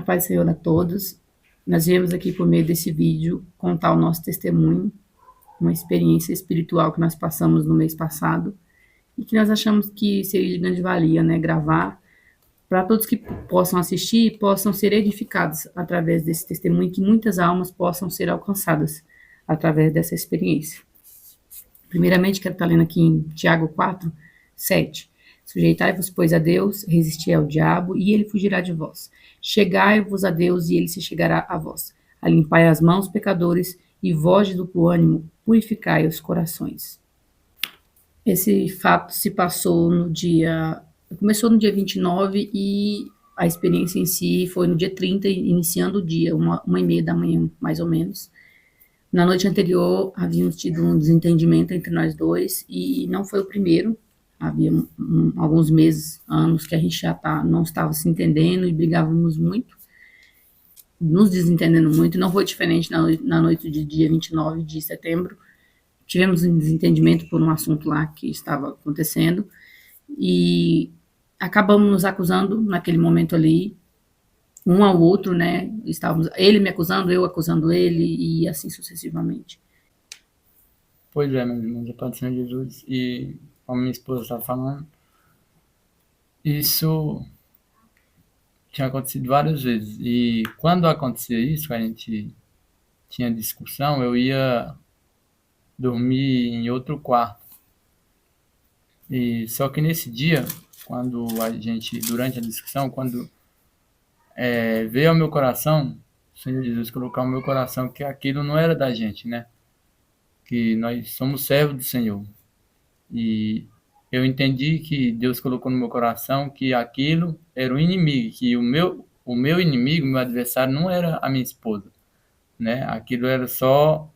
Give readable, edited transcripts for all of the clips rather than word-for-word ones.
paz do Senhor a todos. Nós viemos aqui por meio desse vídeo contar o nosso testemunho, uma experiência espiritual que nós passamos no mês passado e que nós achamos que seria de grande valia, né, gravar para todos que possam assistir e possam ser edificados através desse testemunho, que muitas almas possam ser alcançadas através dessa experiência. Primeiramente, quero estar lendo aqui em Tiago 4, 7. Sujeitai-vos, pois, a Deus, resisti ao diabo, e ele fugirá de vós. Chegai-vos a Deus, e ele se chegará a vós. Alimpai as mãos, pecadores, e vós de duplo ânimo, purificai os corações. Esse fato se passou começou no dia 29 e a experiência em si foi no dia 30, iniciando o dia, 1h30 da manhã, mais ou menos. Na noite anterior, havíamos tido um desentendimento entre nós dois, e não foi o primeiro. Havia alguns meses, anos, que a gente já não estava se entendendo e brigávamos muito, nos desentendendo muito. Não foi diferente na noite do dia 29 de setembro. Tivemos um desentendimento por um assunto lá que estava acontecendo e acabamos nos acusando naquele momento ali, um ao outro, né? Estávamos ele me acusando, eu acusando ele e assim sucessivamente. Pois é, meus irmãos, a paz do Senhor Jesus, e como minha esposa estava falando, isso tinha acontecido várias vezes. E quando acontecia isso, a gente tinha discussão, eu ia dormir em outro quarto. E só que nesse dia, durante a discussão, quando veio ao meu coração, o Senhor Jesus colocou ao meu coração que aquilo não era da gente, né? Que nós somos servos do Senhor. E eu entendi que Deus colocou no meu coração que aquilo era o inimigo, que o meu inimigo, meu adversário, não era a minha esposa, né? Aquilo era só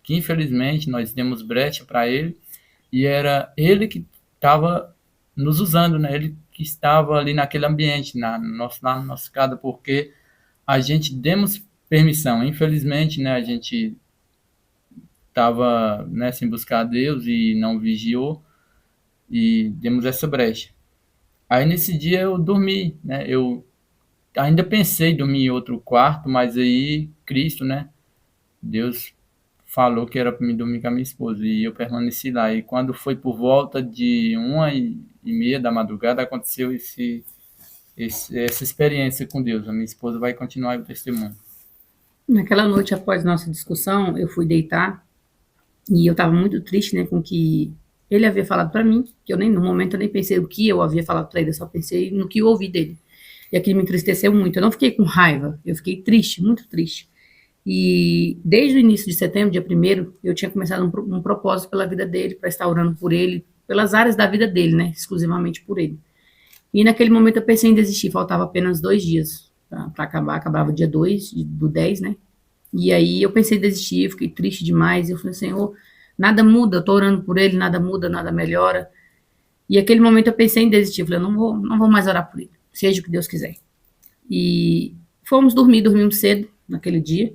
que, infelizmente, nós demos brecha para ele, e era ele que estava nos usando, né? Ele que estava ali naquele ambiente, lá no nosso casa, porque a gente demos permissão. Infelizmente, né, a gente estava, né, sem buscar a Deus e não vigiou, e demos essa brecha. Aí nesse dia eu dormi, né? Eu ainda pensei em dormir em outro quarto, mas aí Cristo, né? Deus falou que era para me dormir com a minha esposa, e eu permaneci lá. E quando foi por volta de 1h30 da madrugada, aconteceu essa experiência com Deus. A minha esposa vai continuar o testemunho. Naquela noite, após nossa discussão, eu fui deitar e eu estava muito triste, né, com o que ele havia falado para mim, que no momento eu nem pensei o que eu havia falado para ele, eu só pensei no que eu ouvi dele. E aquilo me entristeceu muito. Eu não fiquei com raiva, eu fiquei triste, muito triste. E desde o início de setembro, dia 1º, eu tinha começado um propósito pela vida dele, para estar orando por ele, pelas áreas da vida dele, né, exclusivamente por ele. E naquele momento eu pensei em desistir, faltava apenas 2 dias para acabar, acabava dia 2 do 10, né? E aí eu pensei em desistir, eu fiquei triste demais, eu falei, Senhor, nada muda, eu tô orando por ele, nada muda, nada melhora. E naquele momento eu pensei em desistir, eu falei, eu não vou mais orar por ele, seja o que Deus quiser. E dormimos cedo naquele dia,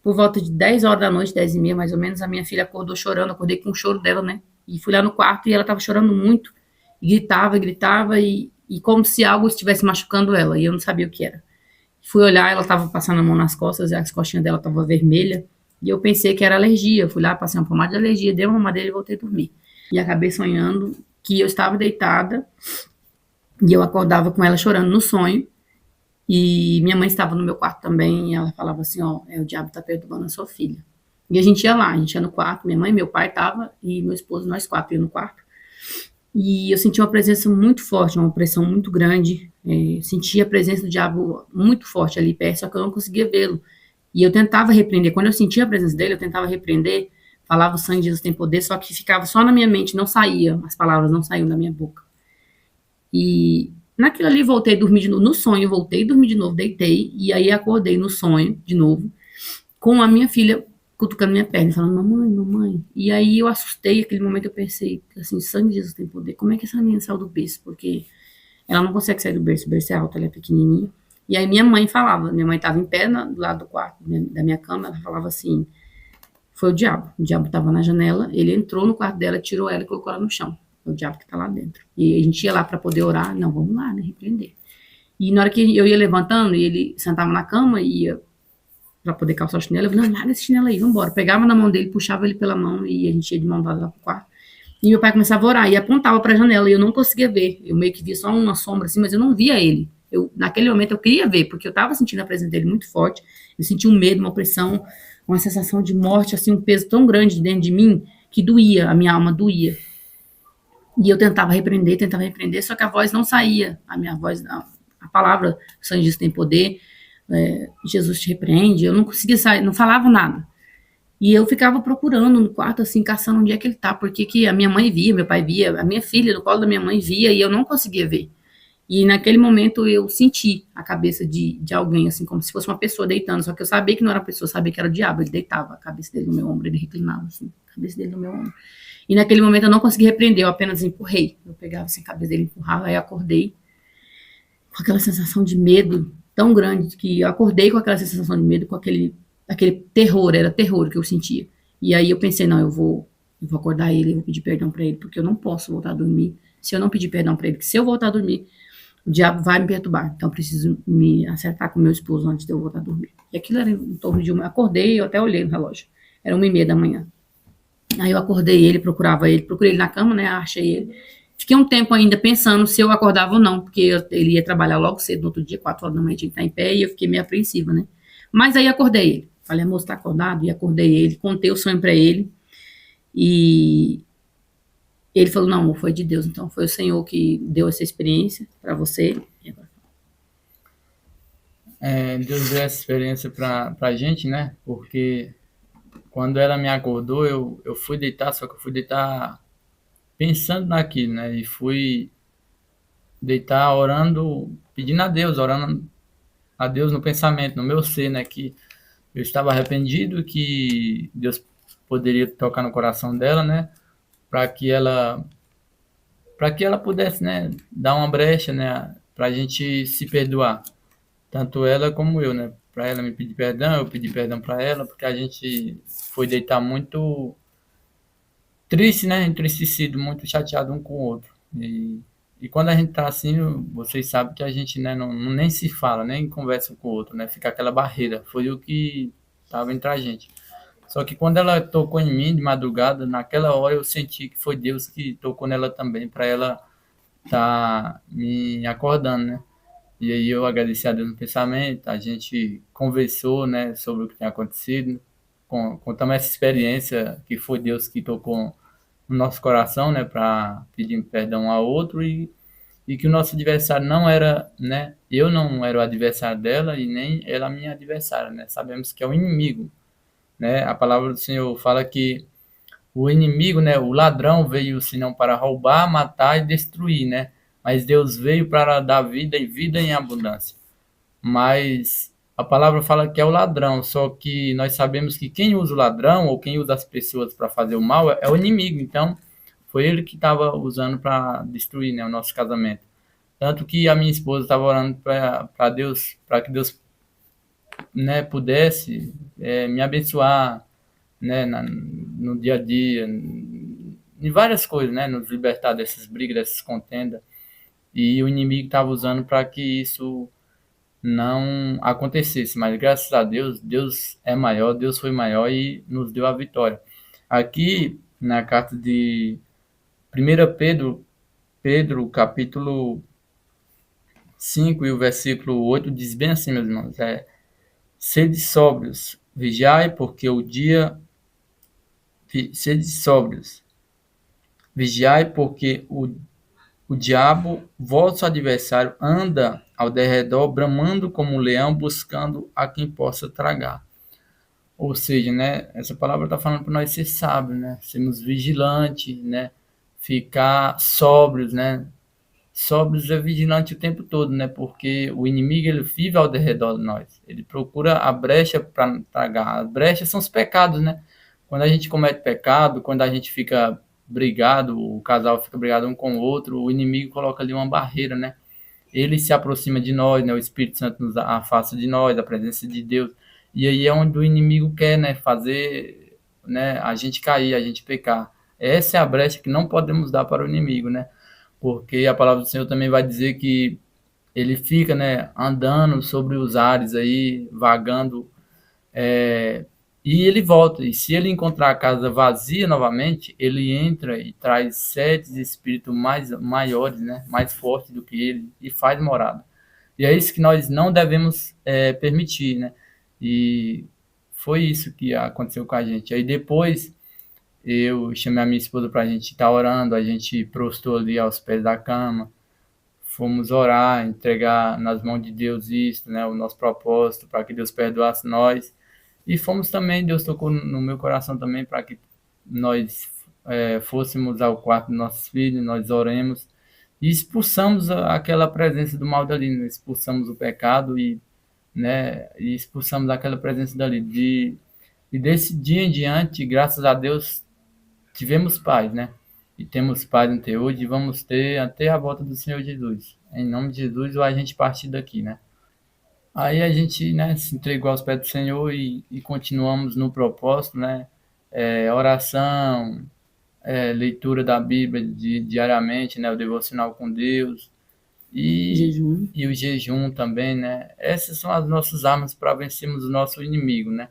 por volta de 10 horas da noite, 10h30 mais ou menos, a minha filha acordou chorando, acordei com o choro dela, né? E fui lá no quarto e ela estava chorando muito, e gritava, e como se algo estivesse machucando ela, e eu não sabia o que era. Fui olhar, ela estava passando a mão nas costas, e as costinhas dela estavam vermelhas, e eu pensei que era alergia. Eu fui lá, passei uma pomada de alergia, dei uma mamadeira e voltei a dormir. E acabei sonhando que eu estava deitada, e eu acordava com ela chorando no sonho, e minha mãe estava no meu quarto também, e ela falava assim, ó, o diabo tá perturbando a sua filha. E a gente ia lá, a gente ia no quarto, minha mãe, meu pai estavam, e meu esposo, nós 4 ia no quarto. E eu senti uma presença muito forte, uma pressão muito grande, senti a presença do diabo muito forte ali perto, só que eu não conseguia vê-lo. E eu tentava repreender, quando eu sentia a presença dele, eu tentava repreender, falava o sangue de Jesus tem poder, só que ficava só na minha mente, não saía, as palavras não saíam da minha boca. E naquilo ali voltei a dormir de novo, no sonho voltei a dormir de novo, deitei, e aí acordei no sonho de novo, com a minha filha cutucando minha perna, falando, mamãe. E aí eu assustei, naquele momento eu pensei, assim, sangue de Jesus tem poder, como é que essa menina saiu do berço? Porque ela não consegue sair do berço, o berço é alto, ela é pequenininha. E aí minha mãe estava em pé do lado do quarto, da minha cama, ela falava assim, foi o diabo estava na janela, ele entrou no quarto dela, tirou ela e colocou ela no chão, é o diabo que tá lá dentro. E a gente ia lá para poder orar, não, vamos lá, né, repreender. E na hora que eu ia levantando, e ele sentava na cama e ia pra poder calçar o chinelo, eu falei, não, larga esse chinelo aí, vambora. Pegava na mão dele, puxava ele pela mão e a gente ia de mão dada lá pro quarto. E meu pai começava a orar e apontava pra janela e eu não conseguia ver. Eu meio que via só uma sombra assim, mas eu não via ele. Naquele momento eu queria ver, porque eu tava sentindo a presença dele muito forte. Eu sentia um medo, uma opressão, uma sensação de morte, assim, um peso tão grande dentro de mim que doía, a minha alma doía. E eu tentava repreender, só que a voz não saía. A minha voz, a palavra, o sangue disso tem poder, Jesus te repreende. Eu não conseguia sair, não falava nada. E eu ficava procurando no quarto, assim, caçando onde é que ele tá, porque que a minha mãe via, meu pai via, a minha filha no colo da minha mãe via, e eu não conseguia ver. E naquele momento eu senti a cabeça de alguém, assim, como se fosse uma pessoa deitando, só que eu sabia que não era pessoa, sabia que era o diabo, ele deitava a cabeça dele no meu ombro, ele reclinava, assim, a cabeça dele no meu ombro. E naquele momento eu não consegui repreender, eu apenas empurrei. Eu pegava assim a cabeça dele, empurrava, aí eu acordei com aquela sensação de medo tão grande, que eu acordei com aquela sensação de medo, com aquele terror, era terror que eu sentia. E aí eu pensei, não, eu vou acordar ele, eu vou pedir perdão para ele, porque eu não posso voltar a dormir se eu não pedir perdão para ele, porque se eu voltar a dormir, o diabo vai me perturbar. Então eu preciso me acertar com meu esposo antes de eu voltar a dormir. E aquilo era em torno de uma. Acordei, eu até olhei no relógio. Era 1h30 da manhã. Aí eu acordei ele, procurei ele na cama, né? Achei ele. Fiquei um tempo ainda pensando se eu acordava ou não, porque ele ia trabalhar logo cedo, no outro dia, 4 horas da manhã, tinha que estar em pé, e eu fiquei meio apreensiva, né? Mas aí acordei ele. Falei, moço, tá acordado? E acordei ele, contei o sonho para ele, e ele falou, não, foi de Deus, então foi o Senhor que deu essa experiência para você. Deus deu essa experiência pra gente, né? Porque quando ela me acordou, eu fui deitar, só que eu fui deitar pensando naquilo, né? E fui deitar orando, pedindo a Deus, orando a Deus no pensamento, no meu ser, né? Que eu estava arrependido, que Deus poderia tocar no coração dela, né? Para que ela, para que ela pudesse, né? Dar uma brecha, né? Para a gente se perdoar, tanto ela como eu, né? Para ela me pedir perdão, eu pedi perdão para ela, porque a gente foi deitar muito triste, né? Entristecido, muito chateado um com o outro. E quando a gente tá assim, vocês sabem que a gente, né, não nem se fala, nem conversa com o outro, né? Fica aquela barreira. Foi o que tava entre a gente. Só que quando ela tocou em mim de madrugada, naquela hora eu senti que foi Deus que tocou nela também, para ela tá me acordando, né? E aí eu agradeci a Deus no pensamento, a gente conversou, né, sobre o que tinha acontecido, contamos essa experiência que foi Deus que tocou no nosso coração, né, para pedir perdão um ao outro e que o nosso adversário não era, né, eu não era o adversário dela e nem ela a minha adversária, né, sabemos que é o inimigo, né, a palavra do Senhor fala que o inimigo, né, o ladrão veio senão para roubar, matar e destruir, né, mas Deus veio para dar vida e vida em abundância. Mas a palavra fala que é o ladrão, só que nós sabemos que quem usa o ladrão ou quem usa as pessoas para fazer o mal é o inimigo. Então, foi ele que estava usando para destruir, né, o nosso casamento. Tanto que a minha esposa estava orando para Deus, para que Deus, né, pudesse me abençoar, né, no dia a dia, em várias coisas, né, nos libertar dessas brigas, dessas contendas. E o inimigo estava usando para que isso não acontecesse, mas graças a Deus, Deus é maior, Deus foi maior e nos deu a vitória. Aqui na carta de 1 Pedro, capítulo 5 e o versículo 8 diz bem assim, meus irmãos, sede sóbrios, vigiai, porque o dia sede sóbrios, vigiai, porque o diabo, vosso adversário, anda ao derredor, bramando como um leão, buscando a quem possa tragar. Ou seja, né, essa palavra está falando para nós ser sábios, né, sermos vigilantes, né, ficar sóbrios, né. Sóbrios é vigilante o tempo todo, né, porque o inimigo ele vive ao derredor de nós. Ele procura a brecha para tragar. As brechas são os pecados, né. Quando a gente comete pecado, quando a gente fica brigado, o casal fica brigado um com o outro, o inimigo coloca ali uma barreira, né? Ele se aproxima de nós, né? O Espírito Santo nos afasta de nós, a presença de Deus. E aí é onde o inimigo quer, né? Fazer, né? A gente cair, a gente pecar. Essa é a brecha que não podemos dar para o inimigo, né? Porque a palavra do Senhor também vai dizer que ele fica, né, andando sobre os ares aí, vagando, e ele volta. E se ele encontrar a casa vazia novamente, ele entra e traz 7 espíritos maiores, né, mais fortes do que ele, e faz morada. E é isso que nós não devemos permitir, né? E foi isso que aconteceu com a gente. Aí depois eu chamei a minha esposa para a gente estar orando, a gente prostou ali aos pés da cama, fomos orar, entregar nas mãos de Deus isso, né, o nosso propósito, para que Deus perdoasse nós. E fomos também, Deus tocou no meu coração também para que nós fôssemos ao quarto dos nossos filhos, nós oremos e expulsamos aquela presença do mal dali, né? Expulsamos o pecado e expulsamos aquela presença dali. E desse dia em diante, graças a Deus, tivemos paz, né? E temos paz até hoje e vamos ter até a volta do Senhor Jesus. Em nome de Jesus, ou a gente partir daqui, né? Aí a gente, né, se entregou aos pés do Senhor e continuamos no propósito, né? Oração, leitura da Bíblia diariamente, né? O devocional com Deus Jejum. e o jejum também, né? Essas são as nossas armas para vencermos o nosso inimigo, né?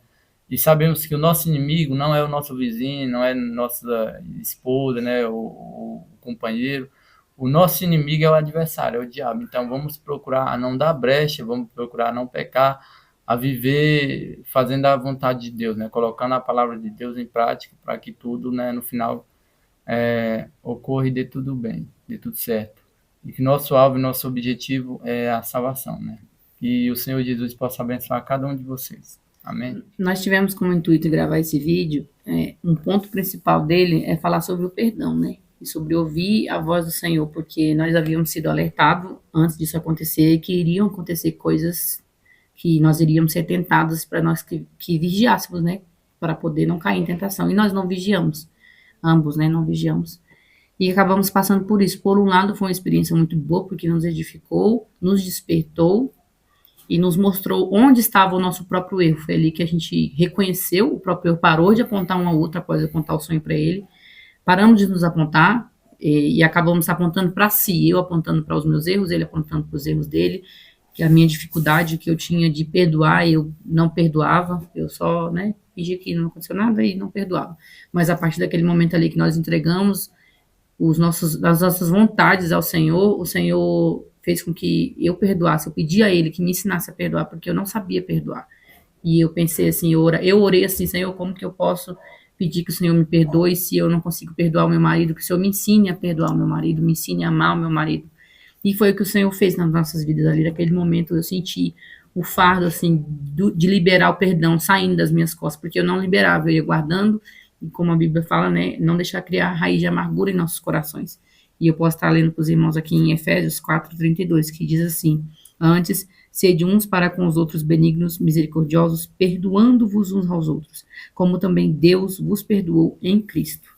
E sabemos que o nosso inimigo não é o nosso vizinho, não é nossa esposa, né? O companheiro. O nosso inimigo é o adversário, é o diabo. Então vamos procurar a não dar brecha, vamos procurar a não pecar, a viver fazendo a vontade de Deus, né? Colocando a palavra de Deus em prática para que tudo, né, no final ocorra e dê tudo bem, dê tudo certo. E que nosso alvo e nosso objetivo é a salvação, né? Que o Senhor Jesus possa abençoar cada um de vocês. Amém? Nós tivemos como intuito gravar esse vídeo, um ponto principal dele é falar sobre o perdão, né? E sobre ouvir a voz do Senhor, porque nós havíamos sido alertados antes disso acontecer, que iriam acontecer coisas que nós iríamos ser tentados para nós que vigiássemos, né? Para poder não cair em tentação. E nós não vigiamos, ambos, né? Não vigiamos. E acabamos passando por isso. Por um lado, foi uma experiência muito boa, porque nos edificou, nos despertou e nos mostrou onde estava o nosso próprio erro. Foi ali que a gente reconheceu o próprio erro, parou de apontar um ao outro após apontar o sonho para ele. Paramos de nos apontar e acabamos apontando para si, eu apontando para os meus erros, ele apontando para os erros dele, que a minha dificuldade que eu tinha de perdoar, eu não perdoava, eu só, né, fingia que não aconteceu nada e não perdoava. Mas a partir daquele momento ali que nós entregamos as nossas vontades ao Senhor, o Senhor fez com que eu perdoasse, eu pedi a Ele que me ensinasse a perdoar, porque eu não sabia perdoar. E eu pensei assim, eu orei assim, Senhor, como que eu posso pedir que o Senhor me perdoe se eu não consigo perdoar o meu marido, que o Senhor me ensine a perdoar o meu marido, me ensine a amar o meu marido. E foi o que o Senhor fez nas nossas vidas ali. Naquele momento eu senti o fardo, assim, de liberar o perdão saindo das minhas costas, porque eu não liberava, eu ia guardando, e como a Bíblia fala, né, não deixar criar raiz de amargura em nossos corações. E eu posso estar lendo para os irmãos aqui em Efésios 4:32, que diz assim: antes, sede uns para com os outros benignos, misericordiosos, perdoando-vos uns aos outros, como também Deus vos perdoou em Cristo.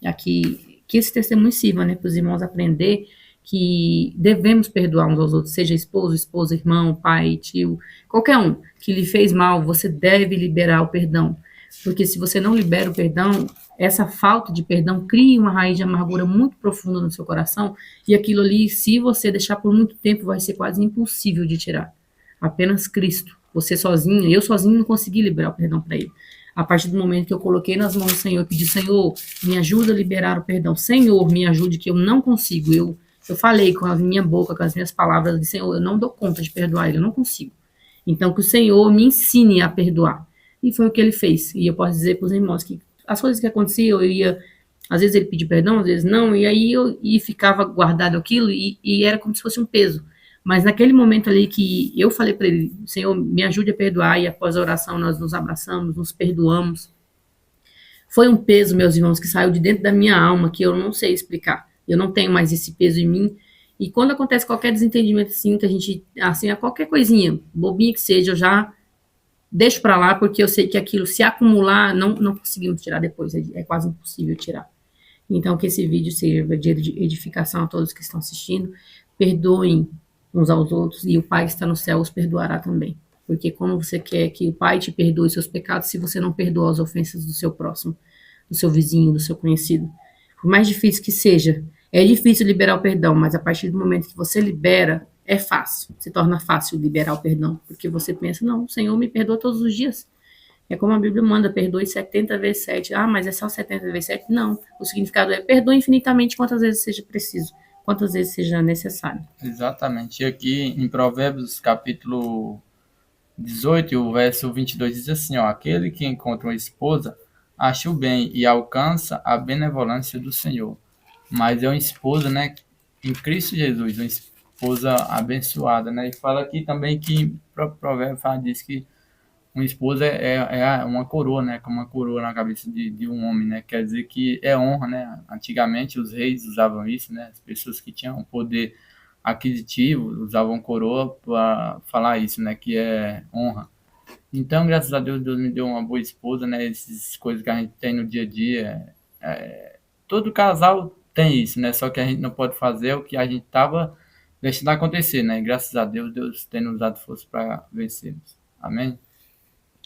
Aqui, que esse testemunho sirva, né, para os irmãos aprender que devemos perdoar uns aos outros, seja esposo, esposa, irmão, pai, tio, qualquer um que lhe fez mal, você deve liberar o perdão. Porque se você não libera o perdão, essa falta de perdão cria uma raiz de amargura muito profunda no seu coração, e aquilo ali, se você deixar por muito tempo, vai ser quase impossível de tirar. Apenas Cristo. Você sozinho, eu sozinho não consegui liberar o perdão para ele. A partir do momento que eu coloquei nas mãos do Senhor, pedi, Senhor, me ajuda a liberar o perdão. Senhor, me ajude, que eu não consigo. Eu falei com a minha boca, com as minhas palavras, de Senhor, eu não dou conta de perdoar ele, eu não consigo. Então, que o Senhor me ensine a perdoar. E foi o que ele fez. E eu posso dizer para os irmãos que as coisas que aconteciam, eu ia, às vezes ele pedia perdão, às vezes não, e aí ficava guardado aquilo, e era como se fosse um peso. Mas naquele momento ali que eu falei para ele, Senhor, me ajude a perdoar, e após a oração nós nos abraçamos, nos perdoamos. Foi um peso, meus irmãos, que saiu de dentro da minha alma, que eu não sei explicar. Eu não tenho mais esse peso em mim. E quando acontece qualquer desentendimento assim, que a gente, assim, a qualquer coisinha, bobinha que seja, eu já deixo para lá, porque eu sei que aquilo, se acumular, não conseguimos tirar depois, é quase impossível tirar. Então, que esse vídeo sirva de edificação a todos que estão assistindo. Perdoem uns aos outros, e o Pai que está no céu os perdoará também. Porque como você quer que o Pai te perdoe seus pecados, se você não perdoa as ofensas do seu próximo, do seu vizinho, do seu conhecido? Por mais difícil que seja, é difícil liberar o perdão, mas a partir do momento que você libera, é fácil, se torna fácil liberar o perdão, porque você pensa, não, o Senhor me perdoa todos os dias. É como a Bíblia manda, perdoe 70 vezes 7. Ah, mas é só 70 vezes 7? Não. O significado é perdoe infinitamente quantas vezes seja preciso, quantas vezes seja necessário. Exatamente. E aqui em Provérbios, capítulo 18, o verso 22 diz assim, ó, aquele que encontra uma esposa acha o bem e alcança a benevolência do Senhor. Mas é uma esposa, né, em Cristo Jesus, uma esposa abençoada, né? E fala aqui também que o próprio provérbio diz que uma esposa é uma coroa, né? Como uma coroa na cabeça de um homem, né? Quer dizer que é honra, né? Antigamente os reis usavam isso, né? As pessoas que tinham poder aquisitivo usavam coroa para falar isso, né? Que é honra. Então, graças a Deus, Deus me deu uma boa esposa, né? Essas coisas que a gente tem no dia a dia. Todo casal tem isso, né? Só que a gente não pode fazer o que a gente estava deixando acontecer, né? E graças a Deus, Deus tem nos dado força para vencermos. Amém?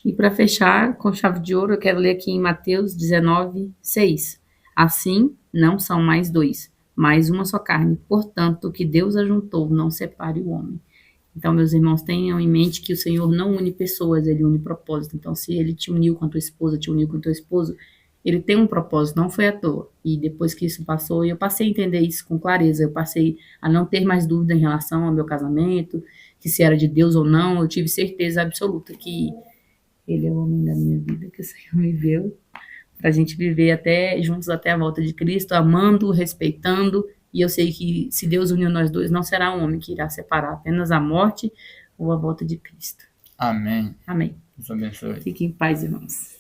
E para fechar, com chave de ouro, eu quero ler aqui em Mateus 19, 6. Assim, não são mais dois, mas uma só carne. Portanto, o que Deus ajuntou, não separe o homem. Então, meus irmãos, tenham em mente que o Senhor não une pessoas, Ele une propósito. Então, se Ele te uniu com a tua esposa, te uniu com o teu esposo, Ele tem um propósito, não foi à toa. E depois que isso passou, eu passei a entender isso com clareza. Eu passei a não ter mais dúvida em relação ao meu casamento, que se era de Deus ou não. Eu tive certeza absoluta que Ele é o homem da minha vida, que o Senhor me deu para a gente viver juntos até a volta de Cristo, amando, respeitando. E eu sei que se Deus uniu nós dois, não será um homem que irá separar, apenas a morte ou a volta de Cristo. Amém. Amém. Deus abençoe. Fiquem em paz, irmãos.